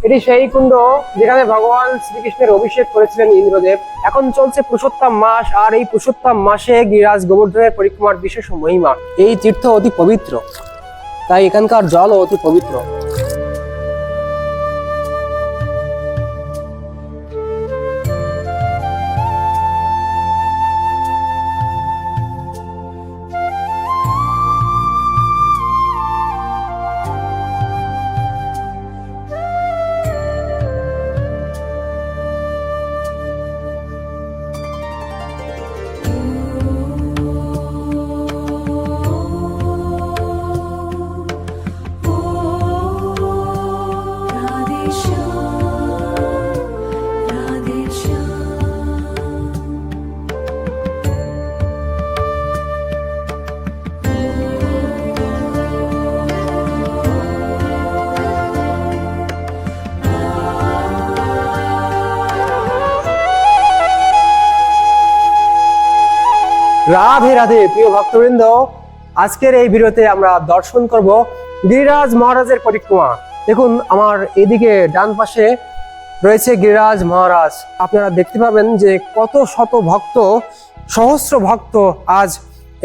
এটি সেই কুণ্ড যেখানে ভগবান শ্রীকৃষ্ণের অভিষেক করেছিলেন ইন্দ্রদেব। এখন চলছে পুরুষোত্তম মাস, আর এই পুরুষোত্তম মাসে গিরিরাজ গোবর্ধনের পরিক্রমার বিশেষ মহিমা। এই তীর্থ অতি পবিত্র, তাই এখানকার জলও অতি পবিত্র। রাধে রাধে প্রিয় ভক্তবৃন্দ, আজকের এই ভিডিওতে আমরা দর্শন করব গিরিরাজ মহারাজের পরিক্রমা। দেখুন, আমার এদিকে ডান পাশে রয়েছে গিরিরাজ মহারাজ। আপনারা দেখতে পাবেন যে কত শত ভক্ত, সহস্র ভক্ত আজ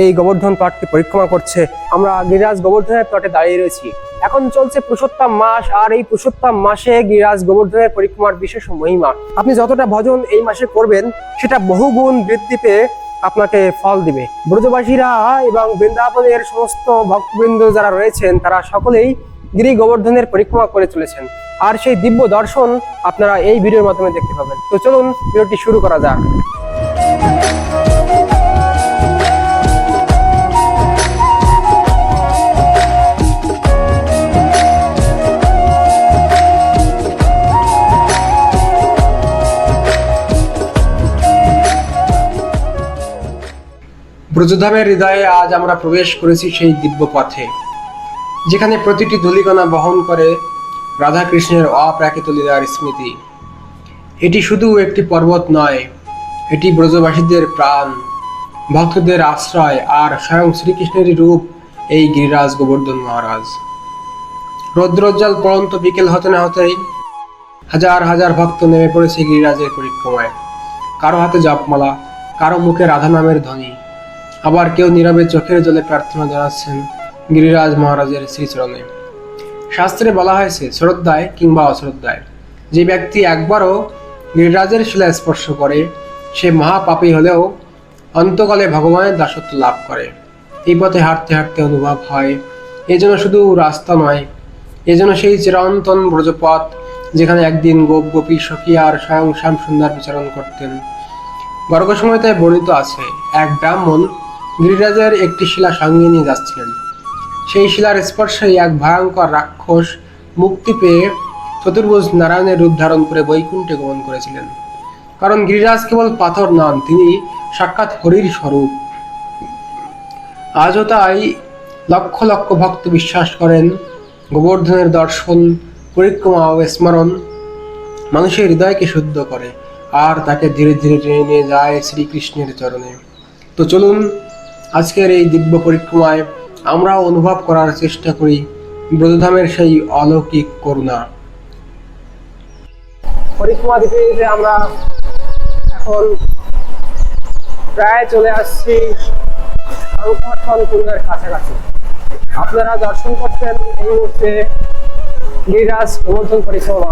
এই গোবর্ধন পাটকে পরিক্রমা করছে। আমরা গিরিরাজ গোবর্ধনের তটে দাঁড়িয়ে রয়েছি। এখন চলছে পুরুষোত্তম মাস, আর এই পুরুষোত্তম মাসে গিরিরাজ গোবর্ধনের পরিক্রমার বিশেষ মহিমা। আপনি যতটা ভজন এই মাসে করবেন সেটা বহুগুণ বৃদ্ধি পেয়ে আপনাকে ফল দিবে। ব্রজবাসীরা এবং বৃন্দাবনের সমস্ত ভক্তবৃন্দ যারা রয়েছেন তারা সকলেই গিরি গোবর্ধনের পরিক্রমা করে চলেছেন, আর সেই দিব্য দর্শন আপনারা এই ভিডিওর মাধ্যমে দেখতে পাবেন। তো চলুন ভিডিওটি শুরু করা যাক। ব্রজধামের হৃদয়ে আজ আমরা প্রবেশ করেছি সেই দিব্য পথে, যেখানে প্রতিটি ধূলিকণা বহন করে রাধাকৃষ্ণের অপ্রাকৃত লীলার স্মৃতি। এটি শুধু একটি পর্বত নয়, এটি ব্রজবাসীদের প্রাণ, ভক্তদের আশ্রয়, আর স্বয়ং শ্রীকৃষ্ণেরই রূপ এই গিরিরাজ গোবর্ধন মহারাজ। রৌদ্রোজ্জ্বল পড়ন্ত বিকেল হতে না হতেই হাজার হাজার ভক্ত নেমে পড়েছে গিরিরাজের পরিক্রমায়। কারো হাতে জপমালা, কারো মুখে রাধা নামের ধ্বনি, আবার কেউ নীরবে চোখের জলে প্রার্থনা জানাচ্ছেন গিরিরাজ মহারাজের শ্রীচরণে। শাস্ত্রে বলা হয়েছে, শ্রদ্ধায় কিংবা অশ্রদ্ধায় যে ব্যক্তি একবারও গিরিরাজের শিলা স্পর্শ করে সে মহাপাপী হলেও অন্তকালে ভগবানের দাসত্ব লাভ করে। এই পথে হাঁটতে হাঁটতে অনুভব হয় এ যেন শুধু রাস্তা নয়, এ যেন সেই চিরন্তন ব্রজপথ যেখানে একদিন গোপ গোপী সখী আর স্বয়ং শ্যাম সুন্দর বিচরণ করতেন। গর্গ সময়তায় বর্ণিত আছে, এক ব্রাহ্মণ গিরিরাজের একটি শিলা সঙ্গে নিয়ে যাচ্ছিলেন। সেই শিলার স্পর্শেই এক ভয়ঙ্কর রাক্ষস মুক্তি পেয়ে চতুর্ভুজ নারায়ণের রূপ ধারণ করে বৈকুণ্ঠে গমন করেছিলেন। কারণ গিরিরাজ কেবল পাথর নন, তিনি সাক্ষাৎ হরির স্বরূপ। আজও তাই লক্ষ লক্ষ ভক্ত বিশ্বাস করেন গোবর্ধনের দর্শন, পরিক্রমা ও স্মরণ মানুষের হৃদয়কে শুদ্ধ করে আর তাকে ধীরে ধীরে টেনে নিয়ে যায় শ্রীকৃষ্ণের চরণে। তো চলুন আজকের এই দিব্য পরিক্রমায় আমরা অনুভব করার চেষ্টা করি ব্রজধামের সেই অলৌকিক করুণা। পরিক্রমা দিতে দিতে আমরা এখন প্রায় চলে আসছি সংকর্ষণ কুণ্ডের কাছাকাছি। আপনারা দর্শন করছেন এই মুহূর্তে গিরিরাজ গোবর্ধন পরিক্রমা,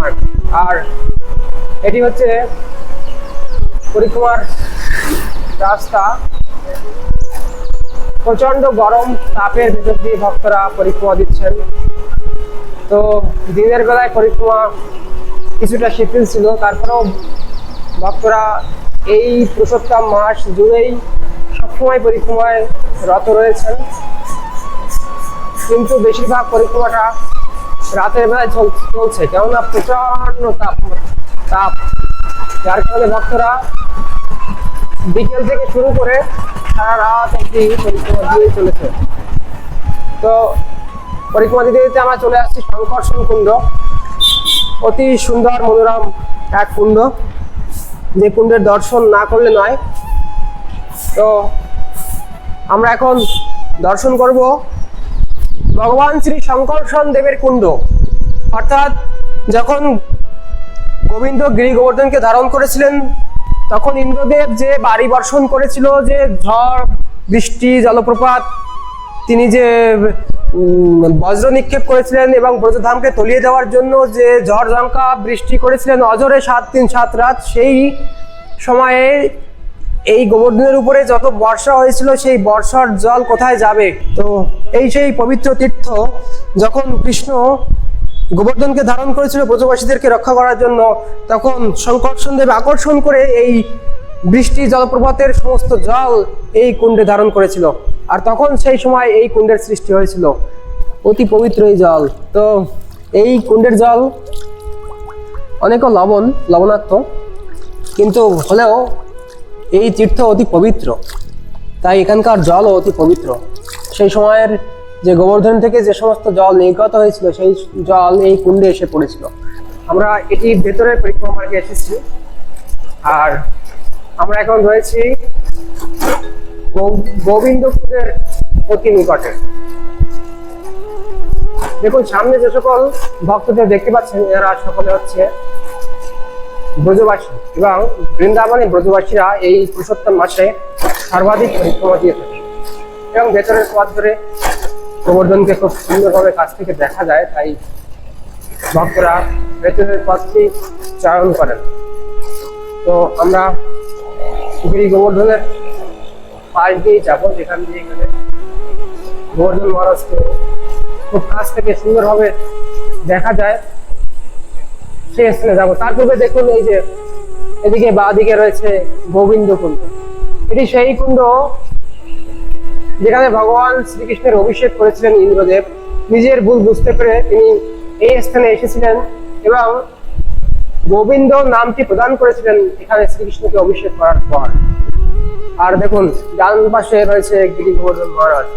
আর এটি হচ্ছে পরিক্রমার রাস্তা। প্রচন্ড গরম তাপের ভিতর দিয়ে ভক্তরা পরিক্রমা দিচ্ছেন। তো দিনের বেলায় পরিক্রমা কিছুটা শিথিল ছিল, তারপরেও ভক্তরা এই পুরুষোত্তম মাস জুড়েই সবসময় পরিক্রমায় রত রয়েছেন, কিন্তু বেশিরভাগ পরিক্রমাটা রাতের বেলায় চলছে, কেননা প্রচন্ড তাপ, যার কারণে ভক্তরা বিকেল থেকে শুরু করে সারা রাত অব্দি পরিক্রমা দিয়ে চলেছে। তো পরিক্রমা দিতে দিতে আমরা চলে আসছি সংকর্ষণ কুণ্ড। অতি সুন্দর মনোরম এক কুণ্ড, যে কুণ্ডের দর্শন না করলে নয়। তো আমরা এখন দর্শন করব ভগবান শ্রী শঙ্কর্ষণ দেবের কুণ্ড, অর্থাৎ যখন গোবিন্দ গিরি গোবর্ধনকে ধারণ করেছিলেন, তখন ইন্দ্রদেব যে বাড়ি বর্ষণ করেছিল, যে ঝড় বৃষ্টি জলপ্রপাত, তিনি যে বজ্র নিক্ষেপ করেছিলেন এবং ব্রজধামকে তলিয়ে দেওয়ার জন্য যে ঝড় ঝঙ্কা বৃষ্টি করেছিলেন অজরে 7 দিন 7 রাত, সেই সময়ে এই গোবর্ধনের উপরে যত বর্ষা হয়েছিল, সেই বর্ষার জল কোথায় যাবে? তো এই সেই পবিত্র তীর্থ, যখন কৃষ্ণ গোবর্ধনকে ধারণ করেছিল ব্রজবাসীদেরকে রক্ষা করার জন্য, তখন শঙ্কর্ষণ দেব আকর্ষণ করে এই বৃষ্টি জলপ্রপাতের সমস্ত জল এই কুণ্ডে ধারণ করেছিল, আর তখন সেই সময় এই কুণ্ডের সৃষ্টি হয়েছিল। অতি পবিত্র এই জল। তো এই কুণ্ডের জল অনেক লবণাক্ত, কিন্তু হলেও এই তীর্থ অতি পবিত্র, তাই এখানকার জলও অতি পবিত্র। সেই সময়ের যে গোবর্ধন থেকে যে সমস্ত জল নির্গত হয়েছিল, সেই জল এই কুণ্ডে এসে পড়েছিল। আমরা এটি ভেতরের পরিক্রমা মার্গে এসেছি, আর আমরা এখন রয়েছি গোবিন্দ কুণ্ডের অতি নিকটে। দেখুন, সামনে যে সকল ভক্তদের দেখতে পাচ্ছেন, এরা সকলে হচ্ছে ব্রজবাসী, এবং বৃন্দাবনে ব্রজবাসীরা এই পুরুষোত্তম মাসে সর্বাধিক পরিক্রমা দিয়ে থাকে। এবং ভেতরের পথ ধরে গোবর্ধনকে খুব সুন্দরভাবে কাছ থেকে দেখা যায়, তাই ভক্তরা ভেতরের পথটি চয়ন করেন। তো আমরা গিরি গোবর্ধনের পাশ দিয়েই যাবো, যেখান দিয়ে এখানে গোবর্ধন মহারাজকে খুব কাছ থেকে সুন্দরভাবে দেখা যায়, সেই স্থানে যাবো। তার পূর্বে দেখুন, এই যে এদিকে বাঁ দিকে রয়েছে গোবিন্দ কুণ্ড। এটি সেই কুণ্ড যেখানে ভগবান শ্রীকৃষ্ণের অভিষেক করেছিলেন ইন্দ্রদেব। নিজের ভুল বুঝতে পেরে তিনি এই স্থানে এসেছিলেন এবং গোবিন্দ নামটি প্রদান করেছিলেন এখানে শ্রীকৃষ্ণকে অভিষেক করার পর। আর দেখুন, ডান পাশে রয়েছে গিরি গোবর্ধন মহারাজ।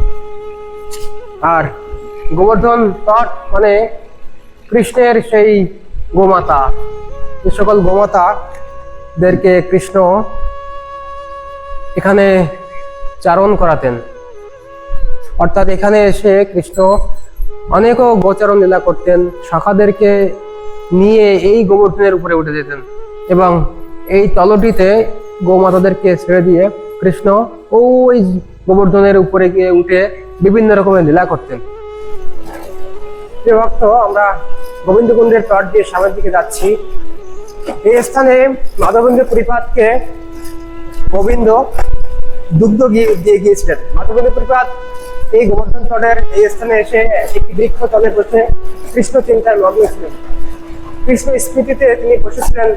আর গোবর্ধন তট মানে কৃষ্ণের সেই গোমাতা, যে সকল গোমাতাদেরকে কৃষ্ণ এখানে চারণ করাতেন। অর্থাৎ এখানে এসে কৃষ্ণ অনেকও গোচারণ লীলা করতেন, সখাদেরকে নিয়ে এই গোবর্ধনের উপরে উঠে যেতেন এবং এই তলটিতে গোমাতাদেরকে ছেড়ে দিয়ে কৃষ্ণ ওই গোবর্ধনের উপরে গিয়ে উঠে বিভিন্ন রকমের লীলা করতেন। যে ভক্ত, আমরা গোবিন্দ কুণ্ডের তট দিয়ে সামনের দিকে যাচ্ছি। এই স্থানে মাধবেন্দ্র পরিপাতকে গোবিন্দ দুগ্ধ দিয়ে গিয়েছিলেন। মাধবেন্দ্র পরিপাত এই গোবর্ধন তটের এই স্থানে এসে একটি বৃক্ষ তলে বসে কৃষ্ণ চিন্তায় মগ্ন ছিলেন। কৃষ্ণ স্মৃতিতে তিনি বসেছিলেন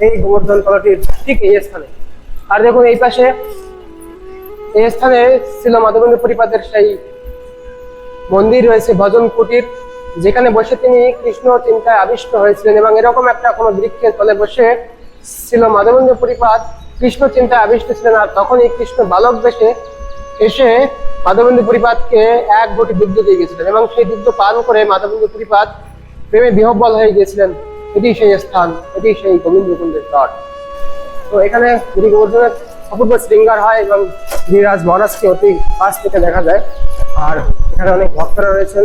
এই গোবর্ধন তলটির ঠিক এই স্থানে। আর দেখুন, এই পাশে এই স্থানে ছিল মাধবেন্দ্র পরিপাতের সেই মন্দির রয়েছে, ভজন কুটির, যেখানে বসে তিনি কৃষ্ণ চিন্তায় আবিষ্ট হয়েছিলেন। এবং এরকম একটা কোনো বৃক্ষের তলে বসে ছিল মাধবেন্দ্র পরিপাত, কৃষ্ণ চিন্তায় আবিষ্ট ছিলেন। আর তখনই কৃষ্ণ বালক বেশে এসে মাধবেন্দ্র পরিপাতকে এক বটি দুগ্ধ দিয়ে গেছিলেন এবং সেই দুগ্ধ পান করে মাধবেন্দ্র পরিপাত প্রেমে বিহ্বল হয়ে গিয়েছিলেন। এটি সেই স্থান, এটি সেই গোবিন্দ কুণ্ডের তট। তো এখানে গিরি গোবর্ধনের অপূর্ব শৃঙ্গার হয় এবং গিরিরাজ মহারাজকে অতি কাছ থেকে দেখা যায়। আর এখানে অনেক ভক্তরা রয়েছেন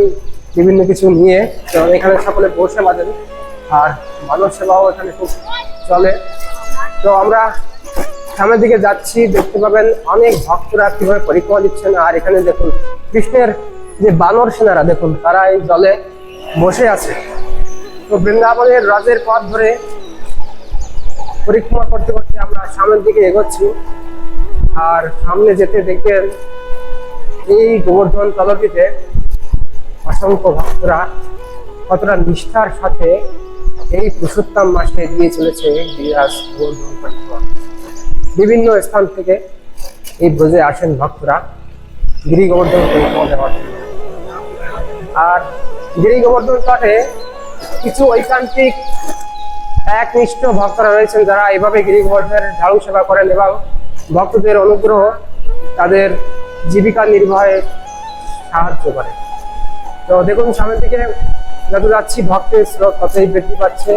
বিভিন্ন কিছু নিয়ে, এবং এখানে সকলে বসে বাঁধেন, আর মানব সেবাও এখানে খুব চলে। তো আমরা সামনের দিকে যাচ্ছি, দেখতে পাবেন অনেক ভক্তরা কিভাবে পরিক্রমা দিচ্ছেন। আর এখানে দেখুন, কৃষ্ণের যে বানর সেনারা, দেখুন তারা এই জলে বসে আছে। তো বৃন্দাবনের রাজের পথ ধরে পরিক্রমা করতে করতে আমরা সামনের দিকে এগোচ্ছি। আর সামনে যেতে দেখবেন এই গোবর্ধন তলটিতে অসংখ্য ভক্তরা কতটা নিষ্ঠার সাথে এই পুরুষোত্তম মাসে দিয়ে চলেছে গিরিরাজ গোবর্ধন পরিক্রমা। বিভিন্ন স্থান থেকে এই ব্রজে আসেন ভক্তরা গিরি গোবর্ধন পরিক্রমা দেওয়ার জন্য। আর গিরি গোবর্ধন তটে কিছু ঐকান্তিক একনিষ্ঠ ভক্তরা রয়েছেন, যারা এভাবে গিরি গোবর্ধনের ঝাড়ু সেবা করেন এবং ভক্তদের অনুগ্রহ তাদের জীবিকা নির্বাহে সাহায্য করে। তো দেখুন, সামনের দিকে যত যাচ্ছি ভক্তের স্রোত ততই বৃদ্ধি পাচ্ছে।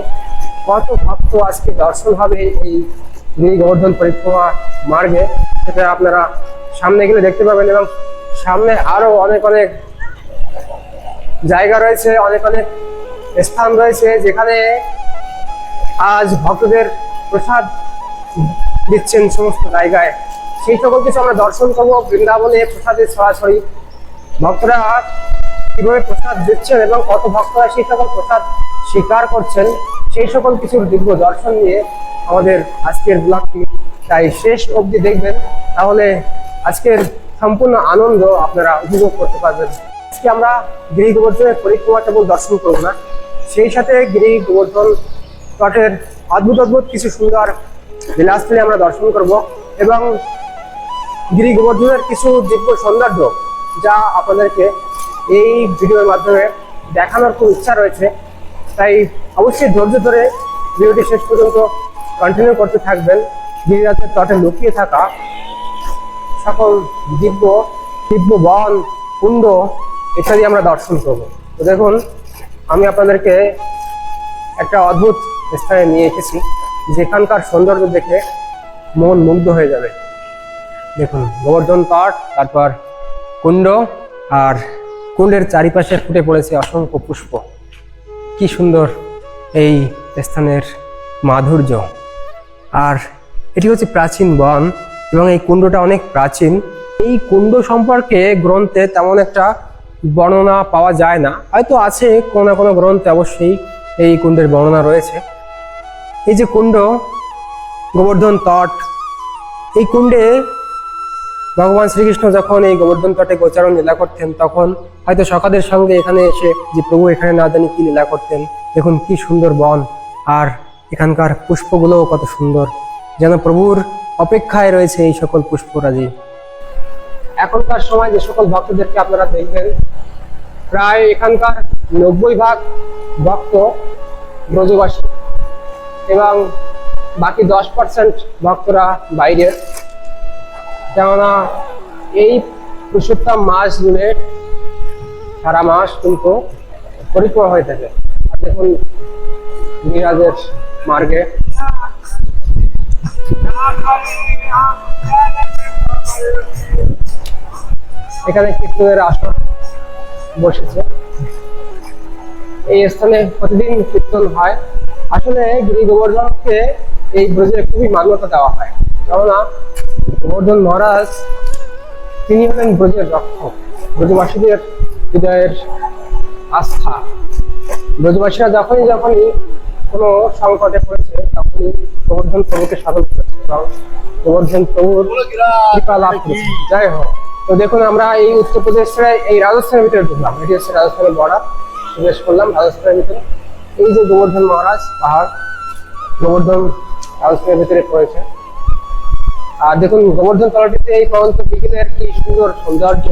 কত ভক্ত আজকে দর্শন হবে এই গিরি গোবর্ধন পরিক্রমা মার্গে, সেটা আপনারা সামনে গেলে দেখতে পাবেন। এবং সামনে আরো অনেক অনেক জায়গা রয়েছে, অনেক অনেক স্থান রয়েছে যেখানে আজ ভক্তদের প্রসাদ দিচ্ছেন সমস্ত জায়গায়। সেই সকল কিছু আমরা দর্শন করবো। বৃন্দাবনে প্রসাদের ছড়াছড়ি, ভক্তরা কিভাবে প্রসাদ দিচ্ছেন এবং কত ভক্তরা সেই সকল প্রসাদ স্বীকার করছেন, সেই সকল কিছুর দিব্য দর্শন নিয়ে আমাদের আজকের ব্লগটি তাই শেষ অবধি দেখবেন, তাহলে আজকের সম্পূর্ণ আনন্দ আপনারা উপভোগ করতে পারবেন। আজকে আমরা গিরি গোবর্ধনের পরিক্রমা কেবল দর্শন করবো না, সেই সাথে গিরি গোবর্ধন তটের অদ্ভুত অদ্ভুত কিছু সুন্দর লীলাস্থলী আমরা দর্শন করব এবং গিরি গোবর্ধনের কিছু দিব্য সৌন্দর্য যা আপনাদেরকে এই ভিডিওর মাধ্যমে দেখানোর খুব ইচ্ছা রয়েছে। তাই অবশ্যই ধৈর্য ধরে ভিডিওটি শেষ পর্যন্ত কন্টিনিউ করতে থাকবেন। গিরিরাজের তটে লুকিয়ে থাকা সকল দিব্য বন, কুণ্ড ইত্যাদি আমরা দর্শন করব। তো দেখুন, আমি আপনাদেরকে একটা অদ্ভুত স্থানে নিয়ে এসেছি যেখানকার সৌন্দর্য দেখে মন মুগ্ধ হয়ে যাবে। দেখুন, গোবর্ধন তট, তারপর কুণ্ড, আর কুণ্ডের চারিপাশে ফুটে পড়েছে অসংখ্য পুষ্প। কি সুন্দর এই স্থানের মাধুর্য। আর এটি হচ্ছে প্রাচীন বন এবং এই কুণ্ডটা অনেক প্রাচীন। এই কুণ্ড সম্পর্কে গ্রন্থে তেমন একটা বর্ণনা পাওয়া যায় না, হয়তো আছে কোনো না কোনো গ্রন্থে অবশ্যই এই কুণ্ডের বর্ণনা রয়েছে। এই যে কুণ্ড, গোবর্ধন তট, এই কুণ্ডে ভগবান শ্রীকৃষ্ণ যখন এই গোবর্ধন তটে গোচারণ লীলা করতেন, তখন হয়তো সখাদের সঙ্গে এখানে এসে যে প্রভু এখানে না জানি কি লীলা করতেন। দেখুন কি সুন্দর বন, আর এখানকার পুষ্পগুলোও কত সুন্দর, যেন প্রভুর অপেক্ষায় রয়েছে এই সকল পুষ্পরাজি। এখনকার সময় যে সকল ভক্তদেরকে আপনারা দেখবেন, প্রায় এখানকার 90% ভক্ত ব্রজবাসী এবং বাকি 10% ভক্তরা বাইরের। কেননা এই পুরুষোত্তম মাস জুড়ে সারা মাস কিন্তু পরিক্রমা হয়ে থাকে। দেখুন গিরিরাজের মার্গে এখানে কীর্তনের আসর বসেছে। এই স্থানে প্রতিদিন কীর্তন হয়। আসলে গিরি গোবর্ধনকে এই ব্রজে খুবই মান্যতা দেওয়া হয়, কেননা গোবর্ধন মহারাজ তিনি হলেন ব্রজের রক্ষক, ব্রজবাসীদের হৃদয়ের আস্থা। ব্রজবাসীরা যখনই কোনো সংকটে পড়েছে তখনই গোবর্ধন প্রভুকে সাধন করেছে এবং গোবর্ধন প্রভুর কৃপা লাভ করেছে। যাই হোক, তো দেখুন আমরা এই উত্তরপ্রদেশের এই রাজস্থানের ভিতরে ঢুকলাম। এটি হচ্ছে রাজস্থানের বর্ডার, প্রবেশ করলাম রাজস্থানের ভিতরে। এই যে গোবর্ধন মহারাজ পাহাড়, গোবর্ধন রাজস্থানের ভিতরে পড়েছে। আর দেখুন গোবর্ধন তলাটিতে এই পরন্ত বিকেলের কি সুন্দর সৌন্দর্য।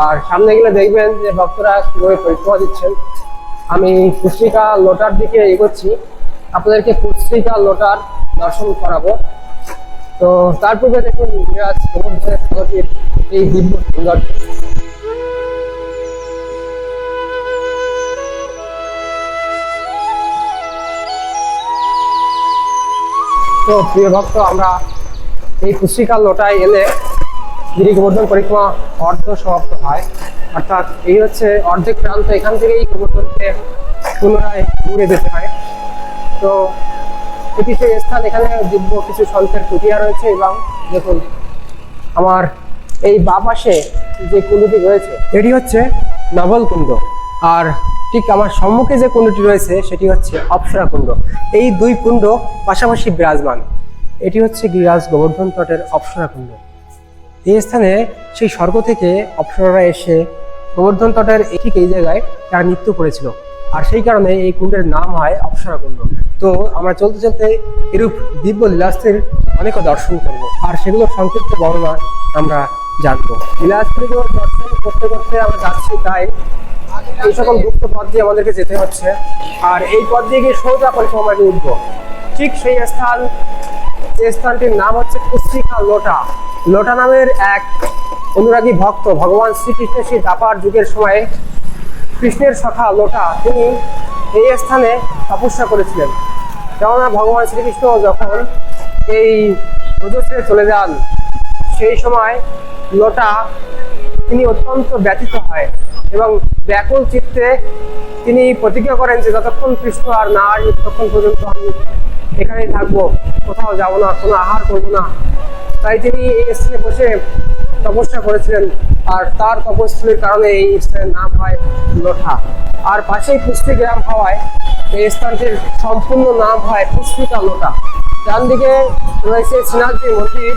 আর সামনে গেলে দেখবেন যে ভক্তরা কিভাবে পরিক্রমা দিচ্ছেন। আমি পুস্তিকা লোটার দিকে এগোচ্ছি, আপনাদেরকে পুস্তিকা লোটার দর্শন করাবো। তো তার পূর্বে দেখুন গিরিরাজ গোবর্ধনের তলাটির এই দিব্য সৌন্দর্য। তো প্রিয় ভক্ত, আমরা এই পুস্তিকা লোটায় এলে গিরি গোবর্ধন পরিক্রমা অর্ধ সমাপ্ত হয়, অর্থাৎ এই হচ্ছে অর্ধেক প্রান্ত। এখান থেকেই গোবর্ধনকে পুনরায় ঘুরে যেতে হয়। তো এটি সেই স্থান, এখানে দিব্য কিছু সন্তের কুটিয়া রয়েছে এবং দেখুন আমার এই বাঁ পাশে যে কুণ্ডটি রয়েছে এটি হচ্ছে নবল কুণ্ড, আর ঠিক আমার সম্মুখে যে কুণ্ডটি রয়েছে সেটি হচ্ছে অপ্সরা কুণ্ড। এই দুই কুণ্ড পাশাপাশি বিরাজমান। এটি হচ্ছে গিরিরাজ গোবর্ধন তটের অপ্সরা কুণ্ড। এই স্থানে সেই স্বর্গ থেকে অপ্সরারা এসে গোবর্ধন তটের ঠিক এই জায়গায় তারা নৃত্য করেছিল, আর সেই কারণে এই কুণ্ডের নাম হয় অপ্সরা কুণ্ড। তো আমরা চলতে চলতে এরূপ দিব্য লীলাস্থলীর অনেক দর্শন করবো, আর সেগুলোর সংক্ষিপ্ত বর্ণনা আমরা জানবো। লীলাস্থলীগুলো দর্শন করতে করতে আমরা যাচ্ছি, তাই এই সকল গুপ্ত পথ দিয়ে আমাদেরকে যেতে হচ্ছে। আর এই পথ দিয়ে গিয়ে সোজা পরিক্রমাটি উঠবো। ঠিক সেই স্থান, যে স্থানটির নাম হচ্ছে পুস্তিকা লোটা। লোটা নামের এক অনুরাগী ভক্ত ভগবান শ্রীকৃষ্ণের সেই দ্বাপার যুগের সময়ে কৃষ্ণের সখা লোটা তিনি এই স্থানে তপস্যা করেছিলেন। কেননা ভগবান শ্রীকৃষ্ণ যখন এই ব্রজ ছেড়ে চলে যান, সেই সময় লোটা তিনি অত্যন্ত ব্যথিত হয় এবং ব্যাকুল চিত্তে তিনি প্রতিজ্ঞা করেন যে যতক্ষণ কৃষ্ণ আর না আসবে ততক্ষণ পর্যন্ত আমি এখানেই থাকবো, কোথাও যাব না, কোনো আহার করবো না। তাই তিনি এই স্থানে বসে তপস্যা করেছিলেন, আর তার তপস্যের কারণে এই স্থানের নাম হয় লোঠা। আর পাশেই পুষ্টি গ্রাম হওয়ায় এই স্থানটির সম্পূর্ণ নাম হয় পুষ্পিকা লোটা। ডান দিকে রয়েছে শ্রীনাথজি মন্দির।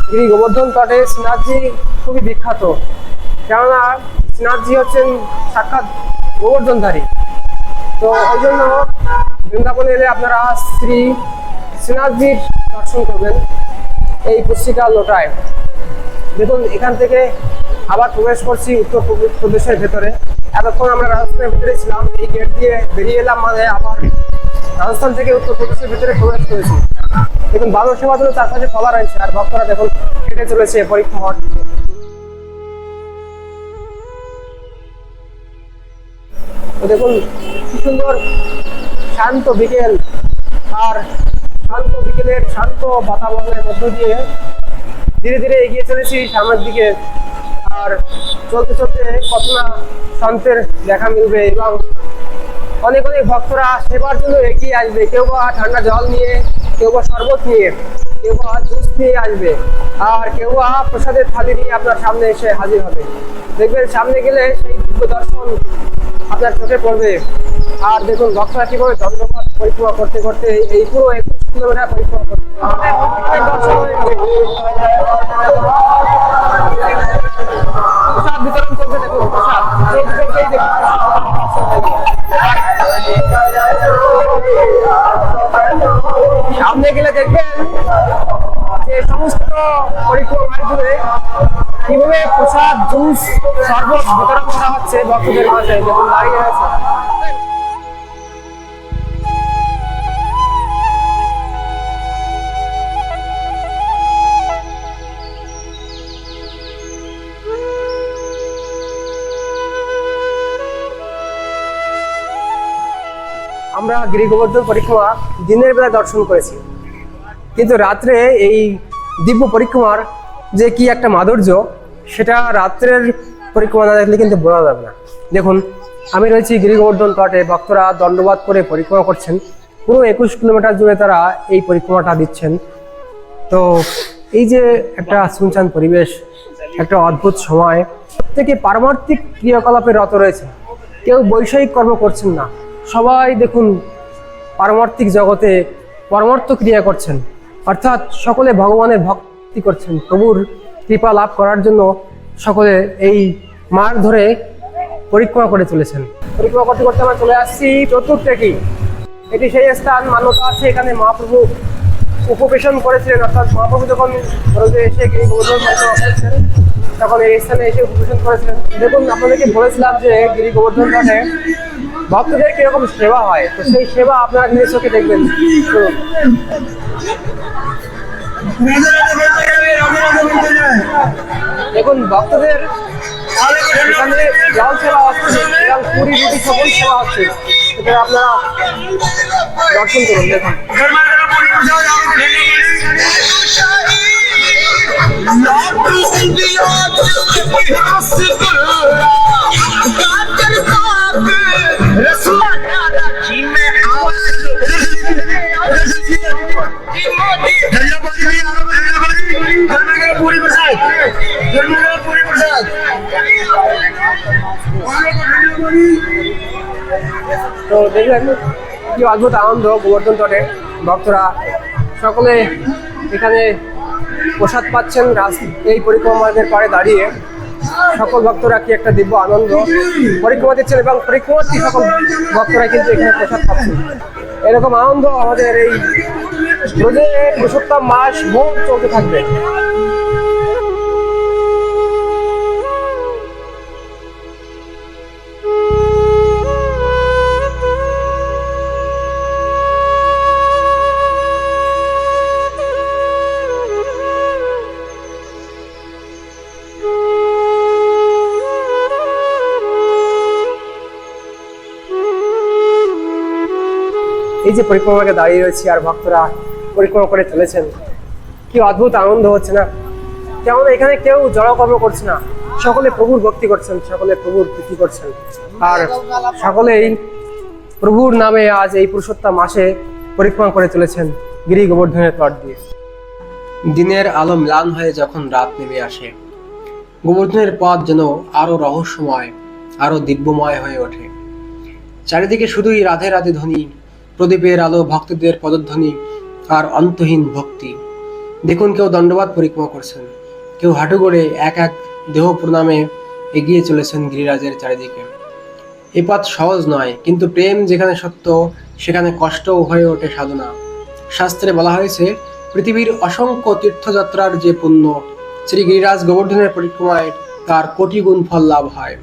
গিরি গোবর্ধন তটে শ্রীনাথজি খুবই বিখ্যাত, কেননা শ্রীনাথজি হচ্ছেন সাক্ষাৎ গোবর্ধনধারী। তো ওই জন্য বৃন্দাবনে এলে আপনারা শ্রীনাথজির দর্শন করবেন এই পুষ্পিকা লোটায়। দেখুন, এখান থেকে আবার প্রবেশ করছি উত্তরপ্রদেশের ভেতরে। এতক্ষণ আমরা রাজস্থানের ভিতরে ছিলাম, এই গেট দিয়ে বেরিয়ে এলাম মানে আবার রাজস্থান থেকে উত্তরপ্রদেশের ভিতরে প্রবেশ করেছি। দেখুন, বানর সেবা জন্য চারপাশে খোলা রয়েছে, আর ভক্তরা দেখুন হেঁটে চলেছে পরীক্ষা হওয়ার দিকে। দেখুন কি সুন্দর শান্ত বিকেল, আর শান্ত বিকেলের শান্ত বাতাবরণের মধ্য দিয়ে ধীরে ধীরে এগিয়ে চলেছি সামনের দিকে। আর চলতে চলতে কত না সন্তের দেখা মিলবে এবং অনেক অনেক ভক্তরা সেবার জন্য এগিয়ে আসবে। কেউ বা ঠান্ডা জল নিয়ে, কেউ বা শরবত নিয়ে, কেউ বা জুস নিয়ে আসবে, আর কেউ বা প্রসাদের থালি নিয়ে আপনার সামনে এসে হাজির হবে। দেখবেন সামনে গেলে সেই দিব্য দর্শন আপনার চোখে পড়বে। আর দেখুন ভক্তরা কিভাবে দণ্ডপাত পরিক্রমা করতে করতে এই পুরো 21 কিলোমিটার পরিক্রমা করতে প্রসাদ বিতরণ করবে। দেখুন প্রসাদ সামনে গেলে দেখবেন যে সমস্ত পরিক্রমার জুড়ে কিভাবে প্রসাদ, জুস, শরবত বিতরণ করা হচ্ছে ভক্তদের মাঝে। দেখুন দাঁড়িয়ে আছে। আমরা গিরি গোবর্ধন পরিক্রমা দিনের বেলা দর্শন করেছি, কিন্তু রাত্রে এই দিব্য পরিক্রমার যে কি একটা মাধুর্য, সেটা রাত্রের পরিক্রমা না দেখলে কিন্তু বোঝা যাবে না। দেখুন, আমি রয়েছি গিরি গোবর্ধন তটে, ভক্তরা দণ্ডবাদ করে পরিক্রমা করছেন। পুরো 21 কিলোমিটার জুড়ে তারা এই পরিক্রমাটা দিচ্ছেন। তো এই যে একটা শুনশান পরিবেশ, একটা অদ্ভুত সময়, প্রত্যেকে পারমার্থিক ক্রিয়াকলাপে রত রয়েছে, কেউ বৈষয়িক কর্ম করছেন না। সবাই দেখুন পারমার্থিক জগতে পরমার্থ ক্রিয়া করছেন, অর্থাৎ সকলে ভগবানের ভক্তি করছেন, প্রভুর কৃপা লাভ করার জন্য সকলে এই মার্গ ধরে পরিক্রমা করে চলেছেন। পরিক্রমা করতে করতে আমরা চলে আসছি চতুর্থেকি। এটি সেই স্থান, মান্যতা আছে এখানে মহাপ্রভু উপবেশন করেছিলেন, অর্থাৎ মহাপ্রভু যখন ভারতে এসে গিরি গোবর্ধন পরিক্রমা করেছেন তখন এই স্থানে এসে উপবেশন করেছিলেন। দেখুন, আপনাদেরকে বলেছিলাম যে গিরি গোবর্ধন ঘাটে ভক্তদের কিরকম সেবা হয়, তো সেই সেবা আপনারা নিজের চোখে দেখবেন। দেখুন ভক্তদের এখানে জল সেবা হচ্ছে এবং পুরি রুটি সকল সেবা হচ্ছে, সেটা আপনারা দর্শন করুন। দেখুন তো দেখলেন কি অদ্ভুত আনন্দ গোবর্ধন তটে। ভক্তরা সকলে এখানে প্রসাদ পাচ্ছেন এই পরিক্রমাদের পাড়ে দাঁড়িয়ে। সকল ভক্তরা কি একটা দিব্য আনন্দ পরিক্রমা দিচ্ছেন এবং পরিক্রমার্থী সকল ভক্তরা কিন্তু এখানে প্রসাদ পাচ্ছেন। এরকম আনন্দ আমাদের এই রোজে পুরুষোত্তম মাস ভোর চলতে থাকবে। এই যে পরিক্রমাকে দাঁড়িয়ে রয়েছি আর ভক্তরা পরিক্রমা করে চলেছেন, কি অদ্ভুত আনন্দ হচ্ছে না? কেমন এখানে কেউ জড়কর্ম করছে না, সকলে প্রভুর ভক্তি করছেন, সকলে প্রভুর প্রীতি করছেন, আর সকলেই প্রভুর নামে আজ এই পুরুষোত্তম মাসে পরিক্রমা করে চলেছেন গিরি গোবর্ধনের তট দিয়ে। দিনের আলো ম্লান হয়ে যখন রাত নেমে আসে, গোবর্ধনের পথ যেন আরো রহস্যময়, আরো দিব্যময় হয়ে ওঠে। চারিদিকে শুধুই রাধে রাধে ধ্বনি, প্রদীপের আলো, ভক্তদের পদধ্বনি আর অন্তহীন ভক্তি। দেখুন, কেউ দণ্ডবাদ পরিক্রমা করছেন, কেউ হাঁটু গড়ে এক এক দেহ প্রণামে এগিয়ে চলেছেন গিরিরাজের চারিদিকে। এই পথ সহজ নয়, কিন্তু প্রেম যেখানে সত্য সেখানে কষ্টও হয়ে ওঠে সাধনা। শাস্ত্রে বলা হয়েছে, পৃথিবীর অসংখ্য তীর্থযাত্রার যে পুণ্য, শ্রী গিরিরাজ গোবর্ধনের পরিক্রমায় তার কোটি গুণ ফল লাভ হয়।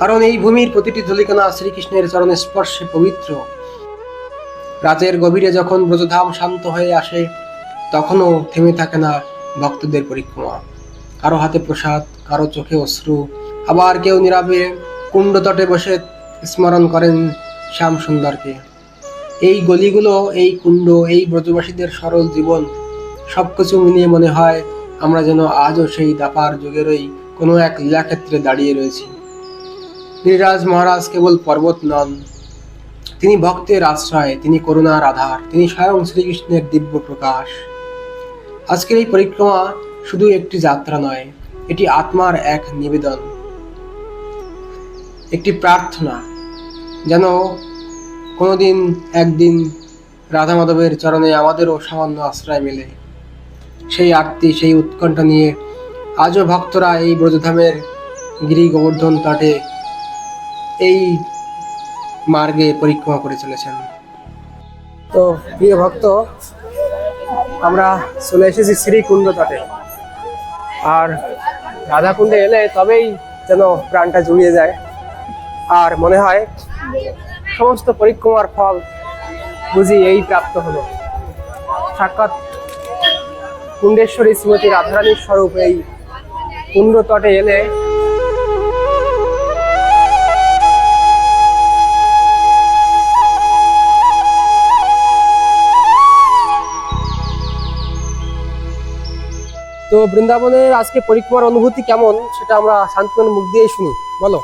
কারণ এই ভূমির প্রতিটি ধূলিকণা শ্রীকৃষ্ণের চরণে স্পর্শে পবিত্র। রাতের গভীরে যখন ব্রজধাম শান্ত হয়ে আসে, তখনও থেমে থাকে না ভক্তদের পরিক্রমা। কারো হাতে প্রসাদ, কারো চোখে অশ্রু, আবার কেউ নীরবে কুণ্ড তটে বসে স্মরণ করেন শ্যাম সুন্দরকে। এই গলিগুলো, এই কুণ্ড, এই ব্রজবাসীদের সরল জীবন, সবকিছু মিলিয়ে মনে হয় আমরা যেন আজও সেই দাপার যুগেরই কোনো এক লীলাক্ষেত্রে দাঁড়িয়ে রয়েছি। গিরিরাজ মহারাজ কেবল পর্বত নন, তিনি ভক্তের আশ্রয়, তিনি করুণার আধার, তিনি স্বয়ং শ্রীকৃষ্ণের দিব্য প্রকাশ। আজকের এই পরিক্রমা শুধু একটি যাত্রা নয়, এটি আত্মার এক নিবেদন, একটি প্রার্থনা, যেন কোনোদিন একদিন রাধা মাধবের চরণে আমাদেরও সামান্য আশ্রয় মেলে। সেই আরতি, সেই উৎকণ্ঠা নিয়ে আজও ভক্তরা এই ব্রজধামের গিরি গোবর্ধন তটে এই মার্গে পরিক্রমা করে চলেছেন। তো প্রিয় ভক্ত, আমরা চলে এসেছি শ্রীকুণ্ড তটে, আর রাধাকুণ্ডে এলে তবেই যেন প্রাণটা জুড়িয়ে যায়, আর মনে হয় সমস্ত পরিক্রমার ফল বুঝি এই প্রাপ্ত হলো। সাক্ষাৎ কুণ্ডেশ্বরী শ্রীমতী রাধারানীর স্বরূপ এই কুণ্ড তটে এলে তো বৃন্দাবনের আজকে পরিক্রমার অনুভূতি কেমন সেটা আমরা শান্তনুর মুখ দিয়েই শুনি। বলো।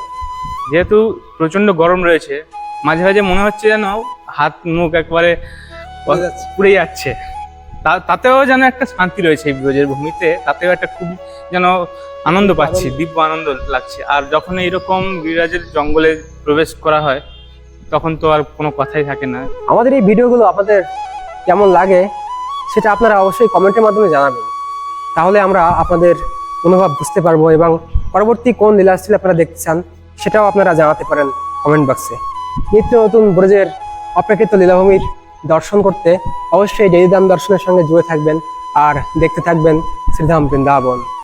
যেহেতু প্রচন্ড গরম রয়েছে, মাঝে মাঝে মনে হচ্ছে যেন হাত মুখ একবারে পুড়ে যাচ্ছে, তাতেও যেন একটা শান্তি রয়েছে এই ব্রজের ভূমিতে, তাতেও একটা খুব যেন আনন্দ পাচ্ছি, দিব্য আনন্দ লাগছে। আর যখন এইরকম গিরিরাজের জঙ্গলে প্রবেশ করা হয়, তখন তো আর কোনো কথাই থাকে না। আমাদের এই ভিডিওগুলো আপনাদের কেমন লাগে সেটা আপনারা অবশ্যই কমেন্টের মাধ্যমে জানাবেন, তাহলে আমরা আপনাদের মনোভাব বুঝতে পারবো, এবং পরবর্তী কোন লীলাস্থল আপনারা দেখতে চান সেটাও আপনারা জানাতে পারেন কমেন্ট বক্সে। নিত্য নতুন ব্রজের অপ্রাকৃত লীলাভূমির দর্শন করতে অবশ্যই ডেইলি ধাম দর্শনের সঙ্গে জুড়ে থাকবেন আর দেখতে থাকবেন শ্রীধাম বৃন্দাবন।